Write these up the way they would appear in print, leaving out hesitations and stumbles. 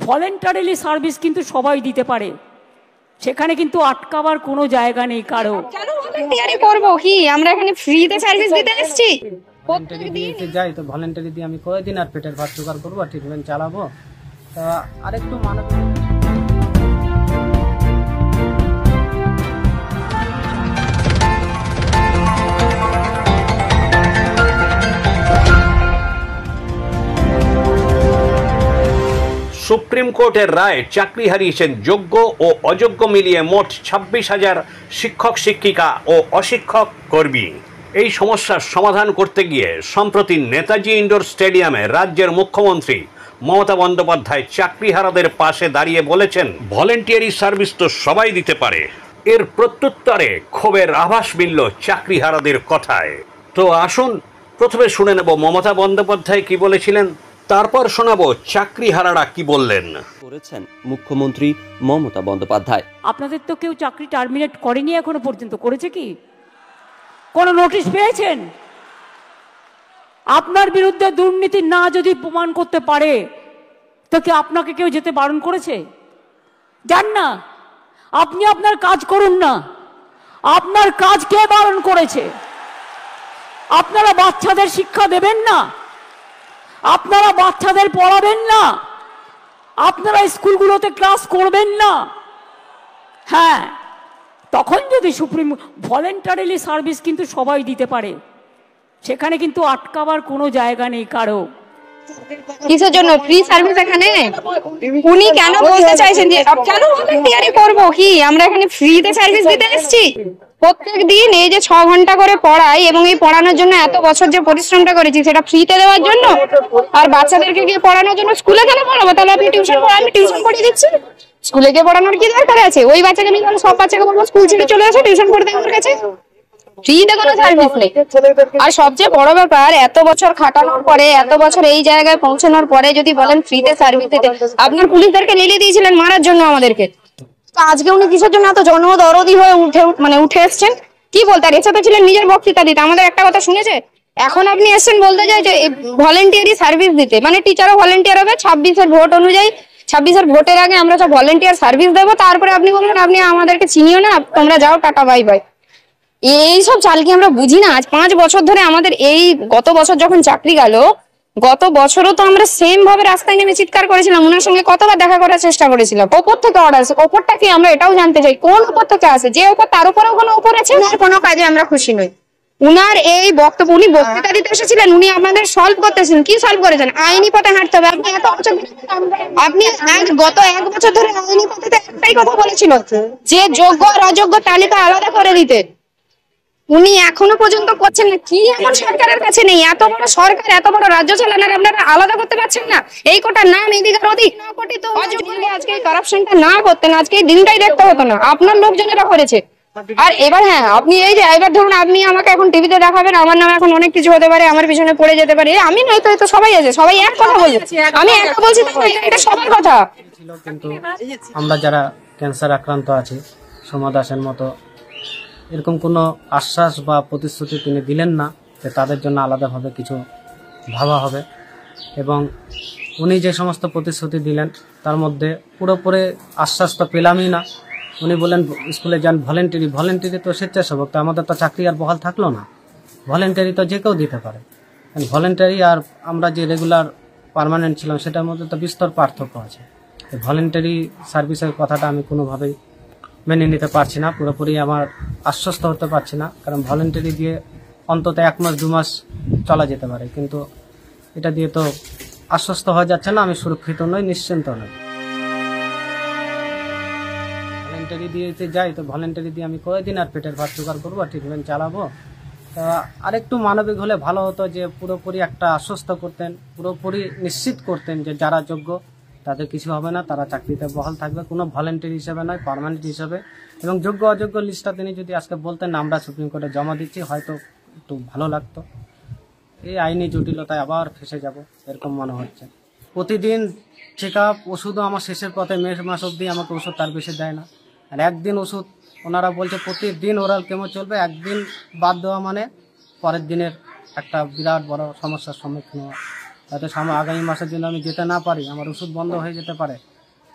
Voluntarily service কিন্তু সবাই দিতে পারে, সেখানে কিন্তু আটকাবার কোনো জায়গা নেই কারো। কেন ভলেন্টিয়ারি করব কি? আমরা এখানে ফ্রিতে সার্ভিস দিতে এসেছি। ভলেন্টারি দিতে যাই তো ভলেন্টারি দিয়ে আমি কয়েকদিন আর পেটের ভাত জোগাড় করবো, ট্রিটমেন্ট চালাবো। তা আরেকটু মানবিক সুপ্রিম কোর্টের রায় চাকরি হারিয়েছেন যোগ্য ও অযোগ্য মিলিয়ে মোট 26,000 শিক্ষক শিক্ষিকা ও অশিক্ষক কর্মী। এই সমস্যার সমাধান করতে গিয়ে সম্প্রতি নেতাজি ইন্ডোর স্টেডিয়ামে রাজ্যের মুখ্যমন্ত্রী মমতা বন্দ্যোপাধ্যায় চাকরিহারাদের পাশে দাঁড়িয়ে বলেছেন, ভলেন্টিয়ারি সার্ভিস তো সবাই দিতে পারে। এর প্রত্যুত্তরে ক্ষোভের আভাস মিলল চাকরিহারাদের কথায়। তো আসুন প্রথমে শুনে নেব মমতা বন্দ্যোপাধ্যায় কি বলেছিলেন, তারপর শোনাবো চাকরিহারারা কি বললেন। করেছেন মুখ্যমন্ত্রী মমতা বন্দ্যোপাধ্যায়। আপনাদের তো কেউ চাকরি টার্মিনেট করেনি এখনো পর্যন্ত, করেছে কি? কোনো নোটিশ পেয়েছেন? আপনার বিরুদ্ধে দুর্নীতি না যদি প্রমাণ করতে পারে তো কি আপনাকে কেউ যেতে বারণ করেছে? যান না, আপনি আপনার কাজ করুন না। আপনার কাজ কে বারণ করেছে? আপনারা বাচ্চাদের শিক্ষা দেবেন না, আপনারা বাচ্চাদের পড়াবেন না, আপনারা স্কুলগুলোতে ক্লাস করবেন না। হ্যাঁ, তখন যদি সুপ্রিম ভলেন্টারিলি সার্ভিস কিন্তু সবাই দিতে পারে, সেখানে কিন্তু আটকাবার কোনো জায়গা নেই কারো। কিসের জন্য ফ্রি সার্ভিস এখানে? উনি কেন বলতে চাইছেন যে কেন ভলেন্টিয়ারি করব কি? আমরা এখানে ফ্রিতে সার্ভিস দিতে এসেছি। প্রত্যেক দিন এই যে 6 ঘন্টা করে পড়াই এবং এই পড়ানোর জন্য এত বছর যে পরিশ্রমটা করেছি সেটা ফ্রিতে দেওয়ার জন্য। আর বাচ্চাদেরকে গিয়ে পড়ানোর জন্য স্কুলে কেন পড়াবো? তাহলে আপনি টিউশন পড়ান, আমি টিউশন পড়িয়ে দিচ্ছি। স্কুলে গিয়ে পড়ানোর কি দরকার আছে? ওই বাচ্চাকে আমি সব বাচ্চাকে বলবো স্কুল ছেড়ে চলে আসো টিউশন পড়তে আমার কাছে। ফ্রিতে কোনো সার্ভিস নেই। আর সবচেয়ে বড় ব্যাপার, এত বছর খাটানোর পরে, এত বছর এই জায়গায় পৌঁছানোর পরে যদি বলেন ফ্রিতে সার্ভিস দিতে, আপনার পুলিশদেরকে নিয়ে দিয়েছিলেন মারার জন্য আমাদেরকে। আজকে উনি কিসের জন্য এত জনদরদি হয়ে উঠে এসছেন? কি বলতে? আর এসে তো ছিলেন নিজের বক্তৃতা দিতে, আমাদের একটা কথা শুনেছে। এখন আপনি এসছেন বলতে চাই যে ভলেন্টিয়ারি সার্ভিস দিতে, মানে টিচারও ভলেন্টিয়ার হবে 26-এর ভোট অনুযায়ী। 26-এর ভোটের আগে আমরা সব ভলেন্টিয়ার সার্ভিস দেবো, তারপরে আপনি বলবেন আপনি আমাদেরকে চিনিও না, তোমরা যাও, টাটা বাই বাই। এইসব চাল কি আমরা বুঝি না? আজ 5 বছর ধরে আমাদের এই গত বছর যখন চাকরি গেল, গত বছরও তো আমরা সেম ভাবে রাস্তায় নেমে চিৎকার করেছিলাম, ওনার সঙ্গে কতবার দেখা করার চেষ্টা করেছিলাম। ওপর থেকে অর্ডার আছে, ওপরটা কি আমরা এটাও জানতে চাই, কোন ওপর থেকে আসে? যে ওপর তার উপরেও কোনো ওপর আছে? কোনো কাজে আমরা খুশি নই। উনার এই বক্তব্য, উনি বক্তৃতা দিতে এসেছিলেন, উনি আমাদের সলভ করতেছেন। কি সলভ করেছেন? আইনি পথে হাঁটতে হবে। আপনি গত 1 বছর ধরে আইনি পথে একটাই কথা বলেছিল যে যোগ্য আর অযোগ্য তালিকা আলাদা করে দিতে। উনি এখনো পর্যন্ত করছেন না। কি এমন সরকারের কাছে নেই? এত বড় সরকার, এত বড় রাজ্য চালানোর আপনারা আলাদা করতে পারছেন না? এই কোটা নাম এদিকে অধিক না কোটি তো আজকে এই কারাপশনটা না করতেন, আজকে এই দিনটাই দেখতে হতো না। আপনার লোকজনেরা করেছে। আর এবার হ্যাঁ, আপনি এই যে এবার ধরুন আপনি আমাকে এখন টিভিতে দেখাবেন, আমার নামে এখন অনেক কিছু হতে পারে, আমার পিছনে পড়ে যেতে পারে। আমি নয় তো, সবাই আছে, সবাই এক কথা বলছে। আমি একটা বলছি, এটা সবার কথা। কিন্তু আমরা যারা ক্যান্সার আক্রান্ত আছি, সোমা দাসের মতো এরকম কোনো আশ্বাস বা প্রতিশ্রুতি তিনি দিলেন না যে তাদের জন্য আলাদাভাবে কিছু ভাবা হবে। এবং উনি যে সমস্ত প্রতিশ্রুতি দিলেন তার মধ্যে পুরোপুরি আশ্বাস তো পেলামই না। উনি বলেন স্কুলে যান ভলেন্টারি তো স্বেচ্ছাসেবক, তো আমাদের তো চাকরি আর বহাল থাকলো না। ভলেন্টারি তো যে কেউ দিতে পারে। ভলেন্টারি আর আমরা যে রেগুলার পার্মানেন্ট ছিলাম সেটার মধ্যে তো বিস্তর পার্থক্য আছে। ভলেন্টারি সার্ভিসের কথাটা আমি কোনোভাবেই মেনে নিতে পারছি না, পুরোপুরি আমার আশ্বস্ত হতে পারছি না। কারণ ভলেন্টারি দিয়ে অন্তত 1 মাস 2 মাস চলা যেতে পারে, কিন্তু এটা দিয়ে তো আশ্বস্ত হওয়া যাচ্ছে না। আমি সুরক্ষিত নই, নিশ্চিন্ত নই। ভলেন্টারি দিয়েতে যাই তো ভলেন্টারি দিয়ে আমি কয়েকদিন আর পেটের ভাত জোগাড় করবো, ট্রিটমেন্ট চালাবো। তা আরেকটু মানবিক হলে ভালো হতো, যে পুরোপুরি একটা আশ্বস্ত করতেন, পুরোপুরি নিশ্চিত করতেন যে যারা যোগ্য তাদের কিছু হবে না, তারা চাকরিতে বহাল থাকবে, কোনো ভলেন্টারি হিসেবে নয়, পার্মানেন্ট হিসেবে। এবং যোগ্য অযোগ্য লিস্টটা তিনি যদি আজকে বলতেন আমরা সুপ্রিম কোর্টে জমা দিচ্ছি, হয়তো একটু ভালো লাগতো। এই আইনি জটিলতায় আবার ফেসে যাব এরকম মনে হচ্ছে। প্রতিদিন চেক আপ, ওষুধও আমার শেষের পথে, মে মাস অবধি আমাকে ওষুধ তার বেশি দেয় না। আর একদিন ওষুধ ওনারা বলছে প্রতিদিন ওরাল কেমো চলবে, একদিন বাদ দেওয়া মানে পরের দিনের একটা বিরাট বড় সমস্যার সম্মুখীন হওয়া। হয়তো আগামী মাসের জন্য আমি যেতে না পারি, আমার ওষুধ বন্ধ হয়ে যেতে পারে,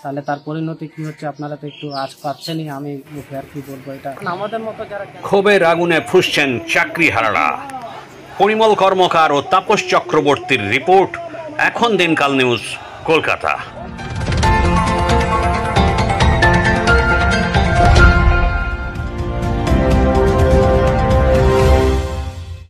তাহলে তার পরিণতি কি হচ্ছে আপনারা তো একটু আজ পাচ্ছেনই, আমি মুখে আর কি বলবো। এটা আমাদের মতো যারা ক্ষোভের আগুনে ফুঁসছেন চাকরিহারারা। পরিমল কর্মকার ও তাপস চক্রবর্তীর রিপোর্ট, এখন দিনকাল নিউজ, কলকাতা।